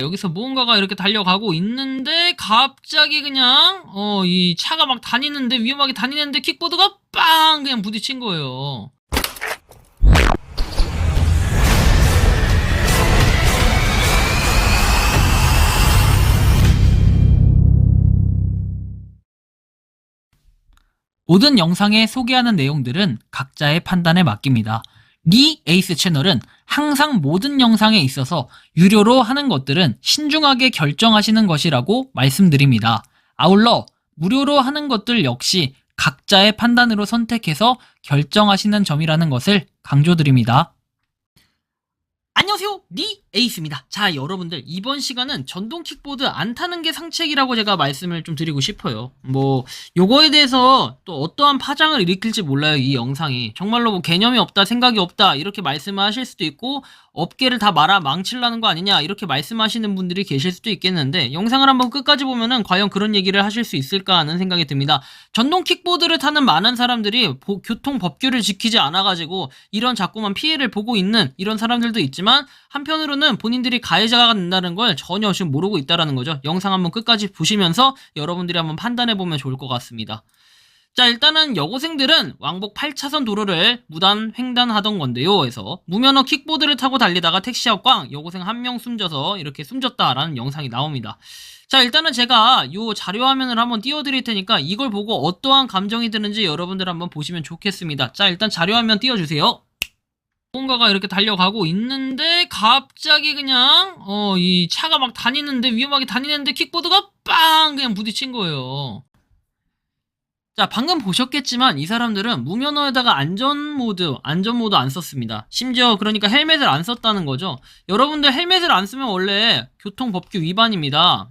여기서 무언가가 이렇게 달려가고 있는데 갑자기 그냥 이 차가 막 다니는데 위험하게 다니는데 킥보드가 빵 그냥 부딪힌 거예요. 모든 영상에 소개하는 내용들은 각자의 판단에 맡깁니다. 리 에이스 채널은 항상 모든 영상에 있어서 유료로 하는 것들은 신중하게 결정하시는 것이라고 말씀드립니다. 아울러 무료로 하는 것들 역시 각자의 판단으로 선택해서 결정하시는 점이라는 것을 강조드립니다. 안녕하세요, 리 에이스입니다. 자, 여러분들 이번 시간은 전동 킥보드 안 타는 게 상책이라고 제가 말씀을 좀 드리고 싶어요. 요거에 대해서 또 어떠한 파장을 일으킬지 몰라요. 이 영상이 정말로 개념이 없다, 생각이 없다 이렇게 말씀을 하실 수도 있고, 업계를 다 말아 망치려는 거 아니냐 이렇게 말씀하시는 분들이 계실 수도 있겠는데, 영상을 한번 끝까지 보면은 과연 그런 얘기를 하실 수 있을까 하는 생각이 듭니다. 전동 킥보드를 타는 많은 사람들이 교통 법규를 지키지 않아가지고 이런 자꾸만 피해를 보고 있는 이런 사람들도 있지만, 한편으로는 본인들이 가해자가 된다는 걸 전혀 지금 모르고 있다는 거죠. 영상 한번 끝까지 보시면서 여러분들이 한번 판단해보면 좋을 것 같습니다. 자, 일단은 여고생들은 왕복 8차선 도로를 무단 횡단하던 건데요. 해서 무면허 킥보드를 타고 달리다가 택시 앞 꽝 여고생 한 명 숨져서 이렇게 숨졌다라는 영상이 나옵니다. 자, 일단은 제가 요 자료 화면을 한번 띄워드릴 테니까 이걸 보고 어떠한 감정이 드는지 여러분들 한번 보시면 좋겠습니다. 자, 일단 자료 화면 띄워주세요. 뭔가가 이렇게 달려가고 있는데 갑자기 그냥 이 차가 막 다니는데 위험하게 다니는데 킥보드가 빵 그냥 부딪힌 거예요. 자, 방금 보셨겠지만 이 사람들은 무면허에다가 안전모드 안 썼습니다. 심지어 그러니까 헬멧을 안 썼다는 거죠. 여러분들 헬멧을 안 쓰면 원래 교통법규 위반입니다.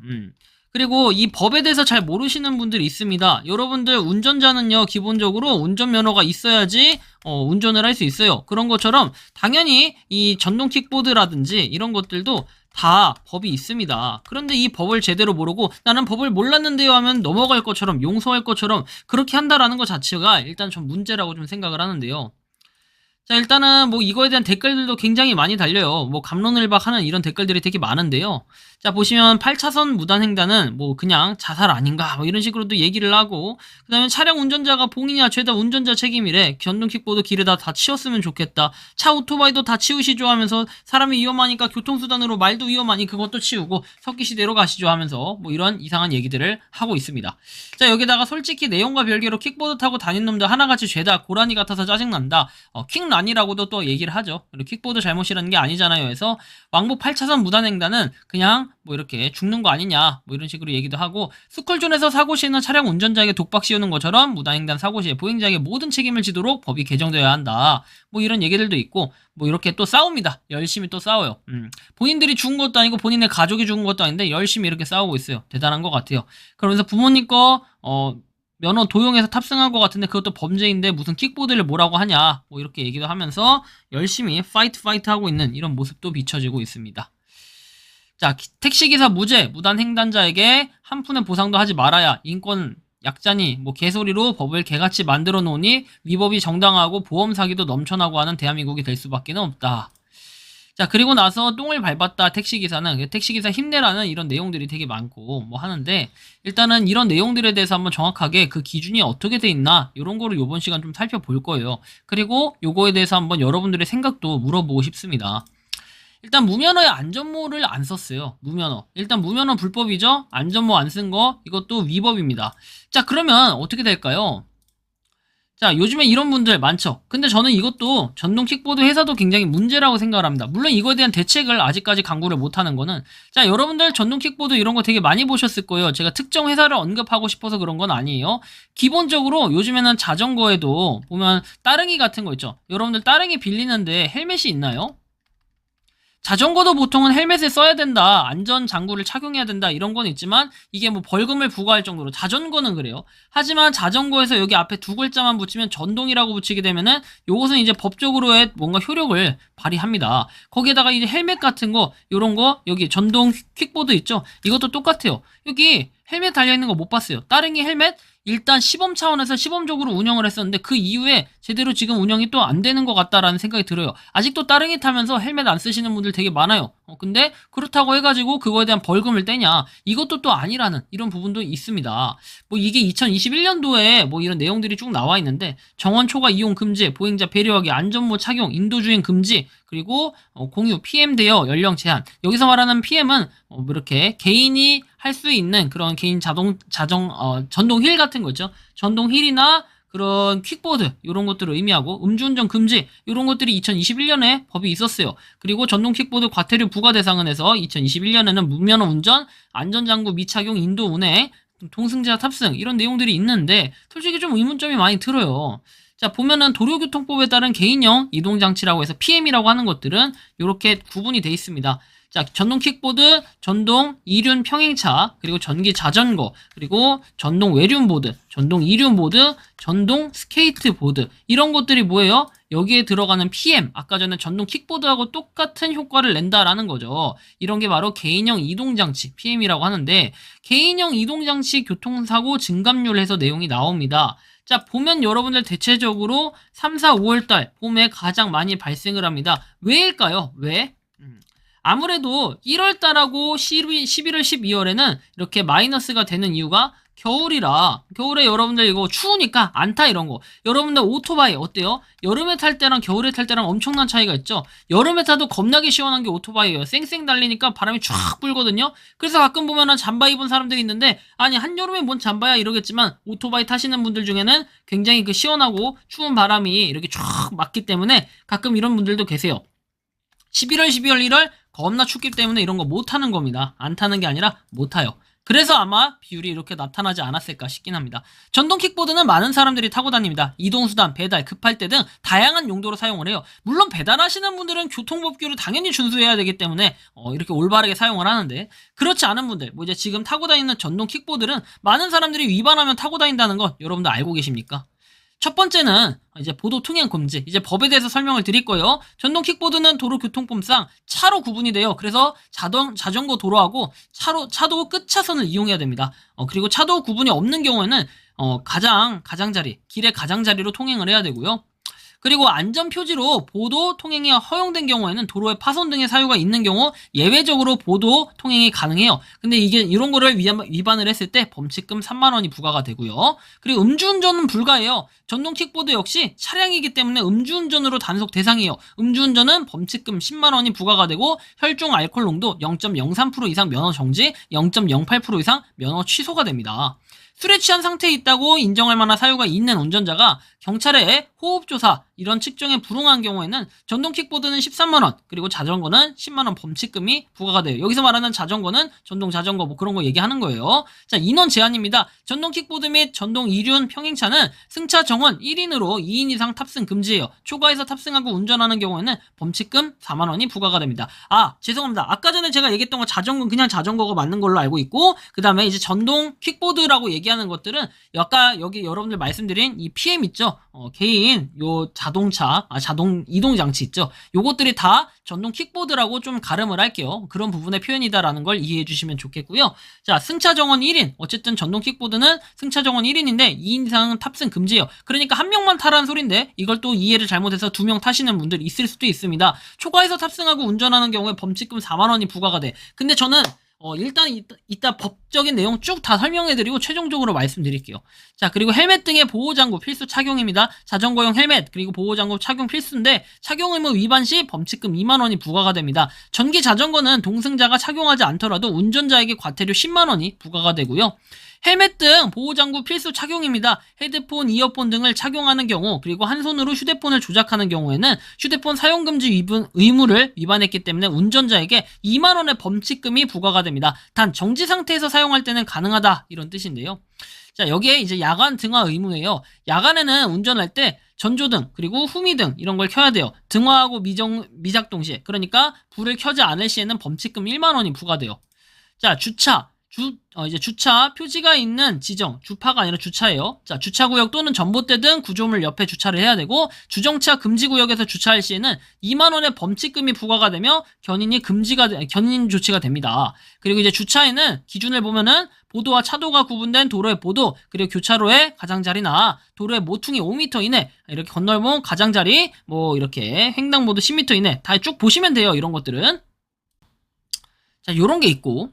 그리고 이 법에 대해서 잘 모르시는 분들이 있습니다. 여러분들 운전자는요, 기본적으로 운전면허가 있어야지 운전을 할 수 있어요. 그런 것처럼 당연히 이 전동 킥보드라든지 이런 것들도 다 법이 있습니다. 그런데 이 법을 제대로 모르고 나는 법을 몰랐는데요 하면 넘어갈 것처럼, 용서할 것처럼 그렇게 한다라는 것 자체가 일단 좀 문제라고 좀 생각을 하는데요. 자, 일단은 이거에 대한 댓글들도 굉장히 많이 달려요. 갑론을박하는 이런 댓글들이 되게 많은데요. 자, 보시면 8차선 무단횡단은 그냥 자살 아닌가 이런 식으로도 얘기를 하고, 그 다음에 차량 운전자가 봉인이야 죄다 운전자 책임이래. 전동 킥보드 길에다 다 치웠으면 좋겠다. 차 오토바이도 다 치우시죠 하면서 사람이 위험하니까 교통수단으로 말도 위험하니 그것도 치우고 석기시대로 가시죠 하면서 이런 이상한 얘기들을 하고 있습니다. 자, 여기다가 솔직히 내용과 별개로 킥보드 타고 다닌 놈들 하나같이 죄다 고라니 같아서 짜증난다. 킥란이라고도 또 얘기를 하죠. 그리고 킥보드 잘못이라는 게 아니잖아요. 해서 왕복 8차선 무단횡단은 그냥 이렇게 죽는 거 아니냐 이런 식으로 얘기도 하고, 스쿨존에서 사고 시에는 차량 운전자에게 독박 씌우는 것처럼 무단횡단 사고 시에 보행자에게 모든 책임을 지도록 법이 개정되어야 한다. 이런 얘기들도 있고, 이렇게 또 싸웁니다. 열심히 또 싸워요. 본인들이 죽은 것도 아니고 본인의 가족이 죽은 것도 아닌데 열심히 이렇게 싸우고 있어요. 대단한 것 같아요. 그러면서 부모님 거 면허 도용해서 탑승한 것 같은데 그것도 범죄인데 무슨 킥보드를 뭐라고 하냐 이렇게 얘기도 하면서 열심히 파이트 하고 있는 이런 모습도 비춰지고 있습니다. 자, 택시기사 무죄, 무단횡단자에게 한 푼의 보상도 하지 말아야 인권 약자니 개소리로 법을 개같이 만들어 놓으니 위법이 정당하고 보험 사기도 넘쳐나고 하는 대한민국이 될 수밖에 없다. 자, 그리고 나서 똥을 밟았다 택시기사는 택시기사 힘내라는 이런 내용들이 되게 많고 하는데, 일단은 이런 내용들에 대해서 한번 정확하게 그 기준이 어떻게 돼 있나 이런 거를 요번 시간 좀 살펴볼 거예요. 그리고 요거에 대해서 한번 여러분들의 생각도 물어보고 싶습니다. 일단 무면허에 안전모를 안 썼어요. 일단 무면허 불법이죠. 안전모 안 쓴 거 이것도 위법입니다. 자, 그러면 어떻게 될까요? 자, 요즘에 이런 분들 많죠. 근데 저는 이것도 전동 킥보드 회사도 굉장히 문제라고 생각을 합니다. 물론 이거에 대한 대책을 아직까지 강구를 못하는 거는, 자, 여러분들 전동 킥보드 이런 거 되게 많이 보셨을 거예요. 제가 특정 회사를 언급하고 싶어서 그런 건 아니에요. 기본적으로 요즘에는 자전거에도 보면 따릉이 같은 거 있죠. 여러분들 따릉이 빌리는데 헬멧이 있나요? 자전거도 보통은 헬멧을 써야 된다, 안전장구를 착용해야 된다 이런 건 있지만 이게 벌금을 부과할 정도로 자전거는 그래요. 하지만 자전거에서 여기 앞에 두 글자만 붙이면 전동이라고 붙이게 되면은 요것은 이제 법적으로의 뭔가 효력을 발휘합니다. 거기에다가 이제 헬멧 같은 거 요런 거 여기 전동 킥보드 있죠. 이것도 똑같아요. 여기 헬멧 달려있는 거 못 봤어요. 따릉이 헬멧 일단 시범 차원에서 시범적으로 운영을 했었는데 그 이후에 제대로 지금 운영이 또 안 되는 것 같다라는 생각이 들어요. 아직도 따릉이 타면서 헬멧 안 쓰시는 분들 되게 많아요. 근데 그렇다고 해가지고 그거에 대한 벌금을 떼냐? 이것도 또 아니라는 이런 부분도 있습니다. 뭐 이게 2021년도에 뭐 이런 내용들이 쭉 나와 있는데 정원 초과 이용 금지, 보행자 배려하기, 안전모 착용, 인도주행 금지, 그리고 공유, PM 대여 연령 제한. 여기서 말하는 PM은 뭐 이렇게 개인이 할 수 있는 그런 개인 전동 휠 같은 거죠. 전동 휠이나 그런 퀵보드 이런 것들을 의미하고 음주운전 금지 이런 것들이 2021년에 법이 있었어요. 그리고 전동 킥보드 과태료 부과 대상은 해서 2021년에는 무면허 운전, 안전장구 미착용, 인도 운행, 동승자 탑승 이런 내용들이 있는데 솔직히 좀 의문점이 많이 들어요. 자, 보면은 도로교통법에 따른 개인형 이동장치라고 해서 PM이라고 하는 것들은 이렇게 구분이 돼 있습니다. 자, 전동 킥보드, 전동 이륜 평행차, 그리고 전기 자전거, 그리고 전동 외륜보드, 전동 이륜보드, 전동 스케이트보드 이런 것들이 뭐예요? 여기에 들어가는 PM, 아까 전에 전동 킥보드하고 똑같은 효과를 낸다라는 거죠. 이런 게 바로 개인형 이동장치, PM이라고 하는데 개인형 이동장치 교통사고 증감률 해서 내용이 나옵니다. 자, 보면 여러분들 대체적으로 3, 4, 5월달 봄에 가장 많이 발생을 합니다. 왜일까요? 왜? 아무래도 1월달하고 11월, 12월에는 이렇게 마이너스가 되는 이유가 겨울이라, 겨울에 여러분들 이거 추우니까 안 타 이런 거. 여러분들 오토바이 어때요? 여름에 탈 때랑 겨울에 탈 때랑 엄청난 차이가 있죠. 여름에 타도 겁나게 시원한 게 오토바이예요. 쌩쌩 달리니까 바람이 쫙 불거든요. 그래서 가끔 보면은 잠바 입은 사람들이 있는데 아니 한여름에 뭔 잠바야 이러겠지만 오토바이 타시는 분들 중에는 굉장히 그 시원하고 추운 바람이 이렇게 쫙 맞기 때문에 가끔 이런 분들도 계세요. 11월, 12월, 1월 겁나 춥기 때문에 이런 거 못 타는 겁니다. 안 타는 게 아니라 못 타요. 그래서 아마 비율이 이렇게 나타나지 않았을까 싶긴 합니다. 전동 킥보드는 많은 사람들이 타고 다닙니다. 이동수단, 배달, 급할 때 등 다양한 용도로 사용을 해요. 물론 배달하시는 분들은 교통법규를 당연히 준수해야 되기 때문에 이렇게 올바르게 사용을 하는데 그렇지 않은 분들, 뭐 이제 지금 타고 다니는 전동 킥보드는 많은 사람들이 위반하면 타고 다닌다는 거 여러분들 알고 계십니까? 첫 번째는 이제 보도 통행 금지. 이제 법에 대해서 설명을 드릴 거예요. 전동 킥보드는 도로교통법상 차로 구분이 돼요. 그래서 자전거 도로하고 차도 끝차선을 이용해야 됩니다. 그리고 차도 구분이 없는 경우에는 가장자리, 길의 가장자리로 통행을 해야 되고요. 그리고 안전표지로 보도 통행이 허용된 경우에는 도로에 파손 등의 사유가 있는 경우 예외적으로 보도 통행이 가능해요. 근데 이게 이런 거를 위반을 했을 때 범칙금 3만 원이 부과가 되고요. 그리고 음주운전은 불가해요. 전동 킥보드 역시 차량이기 때문에 음주운전으로 단속 대상이에요. 음주운전은 범칙금 10만 원이 부과가 되고 혈중 알코올 농도 0.03% 이상 면허 정지, 0.08% 이상 면허 취소가 됩니다. 술에 취한 상태에 있다고 인정할 만한 사유가 있는 운전자가 경찰에 호흡조사 이런 측정에 불응한 경우에는 전동 킥보드는 13만원 그리고 자전거는 10만원 범칙금이 부과가 돼요. 여기서 말하는 자전거는 전동 자전거 뭐 그런 거 얘기하는 거예요. 자, 인원 제한입니다. 전동 킥보드 및 전동 이륜 평행차는 승차 정원 1인으로 2인 이상 탑승 금지예요. 초과해서 탑승하고 운전하는 경우에는 범칙금 4만원이 부과가 됩니다. 아, 죄송합니다. 아까 전에 제가 얘기했던 거 자전거는 그냥 자전거가 맞는 걸로 알고 있고 그 다음에 이제 전동 킥보드라고 얘기하는 것들은 아까 여기 여러분들 말씀드린 이 PM 있죠? 개인 요 자동 이동장치 있죠? 요것들이 다 전동 킥보드라고 좀 가름을 할게요. 그런 부분의 표현이다라는 걸 이해해 주시면 좋겠고요. 자, 승차 정원 1인. 어쨌든 전동 킥보드는 승차 정원 1인인데 2인 이상 탑승 금지예요. 그러니까 한 명만 타라는 소린데 이걸 또 이해를 잘못해서 2명 타시는 분들 있을 수도 있습니다. 초과해서 탑승하고 운전하는 경우에 범칙금 4만 원이 부과가 돼. 근데 저는 일단 이따 법적인 내용 쭉 다 설명해드리고 최종적으로 말씀드릴게요. 자, 그리고 헬멧 등의 보호장구 필수 착용입니다. 자전거용 헬멧 그리고 보호장구 착용 필수인데 착용 의무 위반 시 범칙금 2만 원이 부과가 됩니다. 전기 자전거는 동승자가 착용하지 않더라도 운전자에게 과태료 10만 원이 부과가 되고요. 헬멧 등 보호장구 필수 착용입니다. 헤드폰, 이어폰 등을 착용하는 경우 그리고 한 손으로 휴대폰을 조작하는 경우에는 휴대폰 사용금지 의무를 위반했기 때문에 운전자에게 2만 원의 범칙금이 부과가 됩니다. 단 정지 상태에서 사용할 때는 가능하다 이런 뜻인데요. 자, 여기에 이제 야간 등화 의무예요. 야간에는 운전할 때 전조등 그리고 후미등 이런 걸 켜야 돼요. 등화하고 미작동 시에 그러니까 불을 켜지 않을 시에는 범칙금 1만 원이 부과돼요. 자, 주차 이제 주차 표지가 있는 지정, 주파가 아니라 주차예요. 자, 주차구역 또는 전봇대 등 구조물 옆에 주차를 해야 되고, 주정차 금지구역에서 주차할 시에는 2만 원의 범칙금이 부과가 되며 견인 조치가 됩니다. 그리고 이제 주차에는 기준을 보면은 보도와 차도가 구분된 도로의 보도, 그리고 교차로의 가장자리나 도로의 모퉁이 5m 이내, 이렇게 건널목 가장자리, 뭐 이렇게 횡단보도 10m 이내 다 쭉 보시면 돼요. 이런 것들은. 자, 요런 게 있고,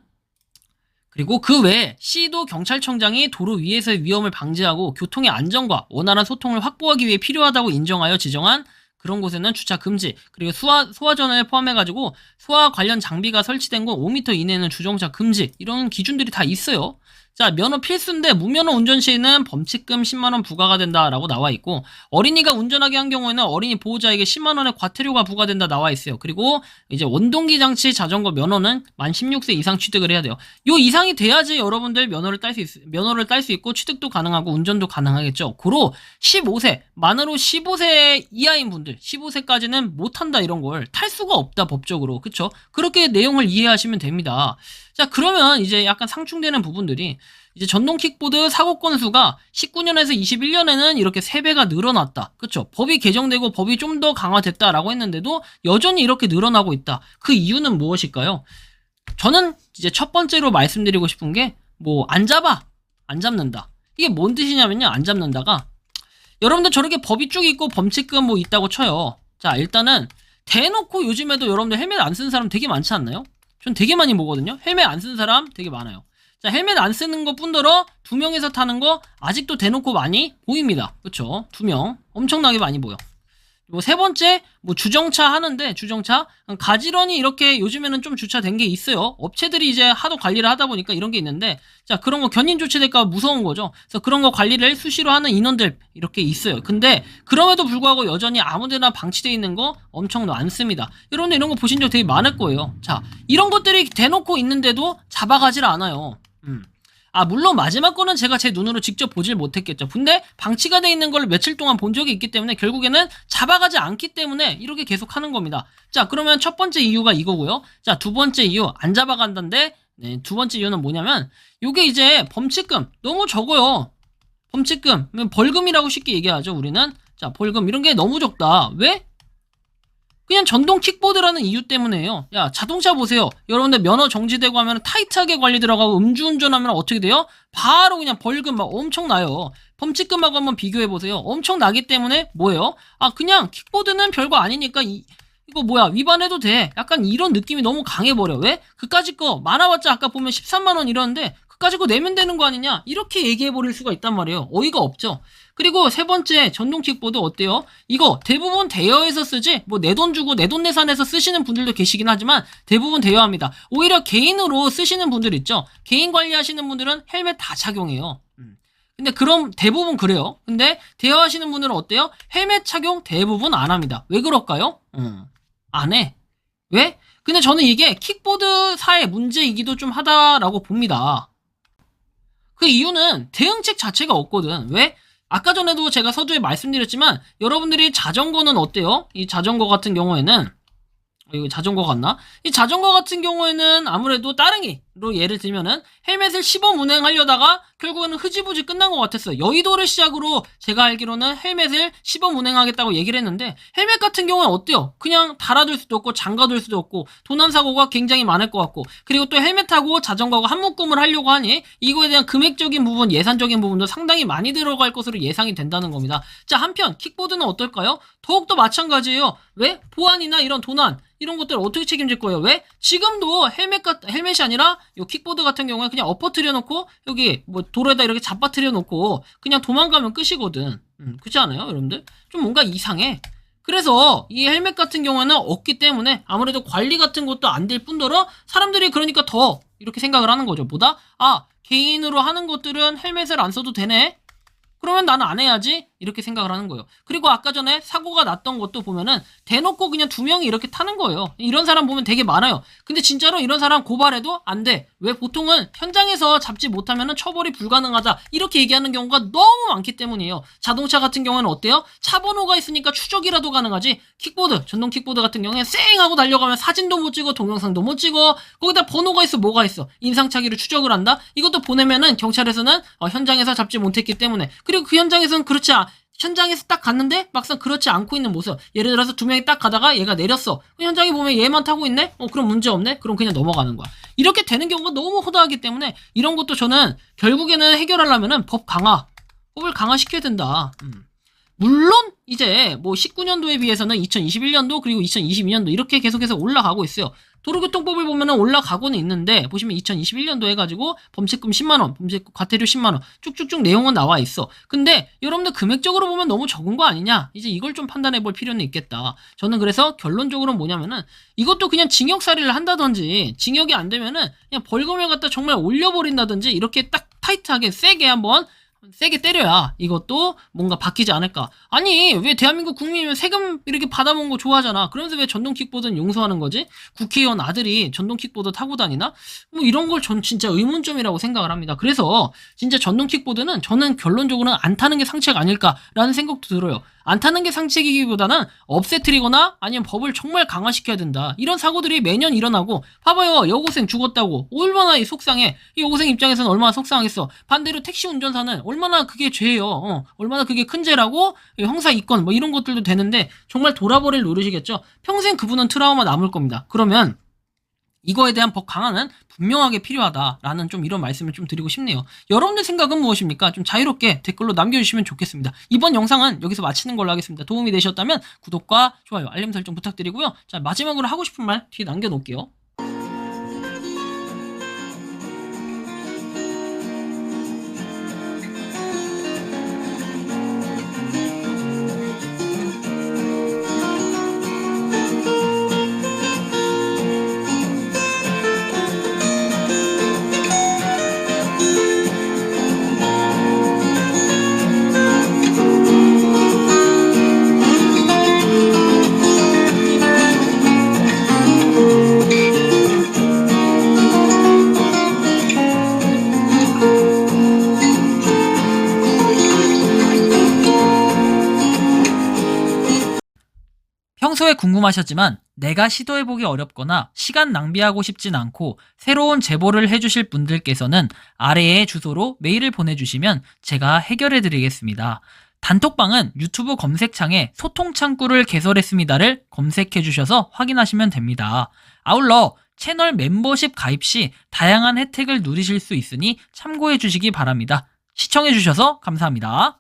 그리고 그 외에 시도 경찰청장이 도로 위에서의 위험을 방지하고 교통의 안전과 원활한 소통을 확보하기 위해 필요하다고 인정하여 지정한 그런 곳에는 주차 금지, 그리고 소화전을 포함해가지고 소화 관련 장비가 설치된 곳 5m 이내에는 주정차 금지, 이런 기준들이 다 있어요. 자, 면허 필수인데 무면허 운전 시에는 범칙금 10만원 부과가 된다라고 나와 있고, 어린이가 운전하게 한 경우에는 어린이 보호자에게 10만원의 과태료가 부과된다 나와 있어요. 그리고 이제 원동기 장치 자전거 면허는 만 16세 이상 취득을 해야 돼요. 요 이상이 돼야지 여러분들 면허를 딸 수 있고 취득도 가능하고 운전도 가능하겠죠. 고로 15세, 만으로 15세 이하인 분들, 15세까지는 못한다, 이런 걸 탈 수가 없다, 법적으로. 그쵸? 그렇게 내용을 이해하시면 됩니다. 자, 그러면 이제 약간 상충되는 부분들이, 이제 전동 킥보드 사고 건수가 19년에서 21년에는 이렇게 3배가 늘어났다. 그쵸? 법이 개정되고 법이 좀 더 강화됐다라고 했는데도 여전히 이렇게 늘어나고 있다. 그 이유는 무엇일까요? 저는 이제 첫 번째로 말씀드리고 싶은 게, 안 잡는다. 이게 뭔 뜻이냐면요, 안 잡는다가, 여러분들 저렇게 법이 쭉 있고 범칙금 있다고 쳐요. 자, 일단은 대놓고 요즘에도 여러분들 헬멧 안 쓰는 사람 되게 많지 않나요? 전 되게 많이 보거든요. 헬멧 안 쓰는 사람 되게 많아요. 자, 헬멧 안 쓰는 것 뿐더러 2명이서 타는 거 아직도 대놓고 많이 보입니다. 그쵸? 2명 엄청나게 많이 보여. 세 번째, 주정차 하는데, 주정차 가지런히 이렇게 요즘에는 좀 주차된 게 있어요. 업체들이 이제 하도 관리를 하다 보니까 이런 게 있는데, 자, 그런 거 견인 조치될까 무서운 거죠. 그래서 그런 거 관리를 수시로 하는 인원들 이렇게 있어요. 근데 그럼에도 불구하고 여전히 아무데나 방치되어 있는 거 엄청 많습니다. 여러분들 이런 거 보신 적 되게 많을 거예요. 자, 이런 것들이 대놓고 있는데도 잡아가질 않아요. 물론 마지막 거는 제가 제 눈으로 직접 보질 못했겠죠. 근데 방치가 돼 있는 걸 며칠 동안 본 적이 있기 때문에 결국에는 잡아가지 않기 때문에 이렇게 계속 하는 겁니다. 자, 그러면 첫 번째 이유가 이거고요. 자, 두 번째 이유, 안 잡아간다인데, 네, 두 번째 이유는 뭐냐면, 요게 이제 범칙금 너무 적어요. 범칙금, 벌금이라고 쉽게 얘기하죠, 우리는. 자, 벌금 이런 게 너무 적다. 왜? 그냥 전동 킥보드라는 이유 때문에요. 야, 자동차 보세요. 여러분들 면허 정지되고 하면 타이트하게 관리 들어가고 음주운전하면 어떻게 돼요? 바로 그냥 벌금 막 엄청 나요. 범칙금하고 한번 비교해 보세요. 엄청 나기 때문에 뭐예요? 그냥 킥보드는 별거 아니니까 이거 위반해도 돼. 약간 이런 느낌이 너무 강해버려. 왜? 그까짓 거 많아봤자 아까 보면 13만 원 이러는데 그까짓 거 내면 되는 거 아니냐? 이렇게 얘기해버릴 수가 있단 말이에요. 어이가 없죠. 그리고 세 번째, 전동 킥보드 어때요? 이거 대부분 대여해서 쓰지, 내 돈 주고 내 돈 내산해서 쓰시는 분들도 계시긴 하지만 대부분 대여합니다. 오히려 개인으로 쓰시는 분들 있죠? 개인 관리하시는 분들은 헬멧 다 착용해요. 근데 그럼 대부분 그래요. 근데 대여하시는 분들은 어때요? 헬멧 착용 대부분 안 합니다. 왜 그럴까요? 안 해. 왜? 근데 저는 이게 킥보드사의 문제이기도 좀 하다라고 봅니다. 그 이유는 대응책 자체가 없거든. 왜? 아까 전에도 제가 서두에 말씀드렸지만 여러분들이 자전거는 어때요? 이 자전거 같은 경우에는 이거 자전거 같나? 이 자전거 같은 경우에는 아무래도 따릉이로 예를 들면은 헬멧을 시범 운행하려다가 결국에는 흐지부지 끝난 것 같았어요. 여의도를 시작으로 제가 알기로는 헬멧을 시범 운행하겠다고 얘기를 했는데 헬멧 같은 경우는 어때요? 그냥 달아둘 수도 없고 잠가둘 수도 없고 도난사고가 굉장히 많을 것 같고, 그리고 또 헬멧하고 자전거가 한 묶음을 하려고 하니 이거에 대한 금액적인 부분, 예산적인 부분도 상당히 많이 들어갈 것으로 예상이 된다는 겁니다. 자, 한편 킥보드는 어떨까요? 더욱더 마찬가지예요. 왜? 보안이나 이런 도난 이런 것들 어떻게 책임질 거예요? 왜? 지금도 헬멧이 아니라 요 킥보드 같은 경우에 그냥 엎어뜨려 놓고 여기 도로에다 이렇게 잡아뜨려 놓고 그냥 도망가면 끝이거든. 그렇지 않아요, 여러분들? 좀 뭔가 이상해. 그래서 이 헬멧 같은 경우에는 없기 때문에 아무래도 관리 같은 것도 안 될 뿐더러 사람들이 그러니까 더 이렇게 생각을 하는 거죠. 개인으로 하는 것들은 헬멧을 안 써도 되네? 그러면 나는 안 해야지? 이렇게 생각을 하는 거예요. 그리고 아까 전에 사고가 났던 것도 보면은 대놓고 그냥 2명이 이렇게 타는 거예요. 이런 사람 보면 되게 많아요. 근데 진짜로 이런 사람 고발해도 안 돼. 왜? 왜 보통은 현장에서 잡지 못하면 처벌이 불가능하다 이렇게 얘기하는 경우가 너무 많기 때문이에요. 자동차 같은 경우는 어때요? 차 번호가 있으니까 추적이라도 가능하지. 킥보드, 전동 킥보드 같은 경우에 쌩 하고 달려가면 사진도 못 찍어, 동영상도 못 찍어. 거기다 번호가 있어, 뭐가 있어. 인상착의로 추적을 한다. 이것도 보내면은 경찰에서는 현장에서 잡지 못했기 때문에. 그리고 그 현장에서는 현장에서 딱 갔는데 막상 그렇지 않고 있는 모습. 예를 들어서 두 명이 딱 가다가 얘가 내렸어. 그 현장에 보면 얘만 타고 있네? 그럼 문제 없네? 그럼 그냥 넘어가는 거야. 이렇게 되는 경우가 너무 허다하기 때문에 이런 것도 저는 결국에는 해결하려면은 법을 강화시켜야 된다. 물론 이제 뭐 19년도에 비해서는 2021년도 그리고 2022년도 이렇게 계속해서 올라가고 있어요. 도로교통법을 보면은 올라가고는 있는데 보시면 2021년도 해가지고 범칙금 10만원, 범칙 과태료 10만원 쭉쭉쭉 내용은 나와 있어. 근데 여러분들 금액적으로 보면 너무 적은 거 아니냐? 이제 이걸 좀 판단해 볼 필요는 있겠다. 저는 그래서 결론적으로 뭐냐면은 이것도 그냥 징역살이를 한다든지 징역이 안 되면은 그냥 벌금을 갖다 정말 올려버린다든지 이렇게 딱 타이트하게 세게 때려야 이것도 뭔가 바뀌지 않을까. 아니 왜 대한민국 국민이면 세금 이렇게 받아먹는 거 좋아하잖아. 그러면서 왜 전동 킥보드는 용서하는 거지? 국회의원 아들이 전동 킥보드 타고 다니나? 뭐 이런 걸 전 진짜 의문점이라고 생각을 합니다. 그래서 진짜 전동 킥보드는 저는 결론적으로는 안 타는 게 상책 아닐까라는 생각도 들어요. 안 타는 게 상책이기보다는 없애트리거나 아니면 법을 정말 강화시켜야 된다. 이런 사고들이 매년 일어나고 봐봐요. 여고생 죽었다고 얼마나 속상해. 이 여고생 입장에서는 얼마나 속상하겠어. 반대로 택시 운전사는 얼마나 그게 죄예요. 얼마나 그게 큰 죄라고 형사 입건 뭐 이런 것들도 되는데 정말 돌아버릴 노릇이겠죠. 평생 그분은 트라우마 남을 겁니다. 그러면 이거에 대한 법 강화는 분명하게 필요하다라는 좀 이런 말씀을 좀 드리고 싶네요. 여러분들 생각은 무엇입니까? 좀 자유롭게 댓글로 남겨주시면 좋겠습니다. 이번 영상은 여기서 마치는 걸로 하겠습니다. 도움이 되셨다면 구독과 좋아요, 알림 설정 부탁드리고요. 자, 마지막으로 하고 싶은 말 뒤에 남겨놓을게요. 평소에 궁금하셨지만 내가 시도해보기 어렵거나 시간 낭비하고 싶진 않고 새로운 제보를 해주실 분들께서는 아래의 주소로 메일을 보내주시면 제가 해결해드리겠습니다. 단톡방은 유튜브 검색창에 소통창구를 개설했습니다를 검색해주셔서 확인하시면 됩니다. 아울러 채널 멤버십 가입 시 다양한 혜택을 누리실 수 있으니 참고해주시기 바랍니다. 시청해주셔서 감사합니다.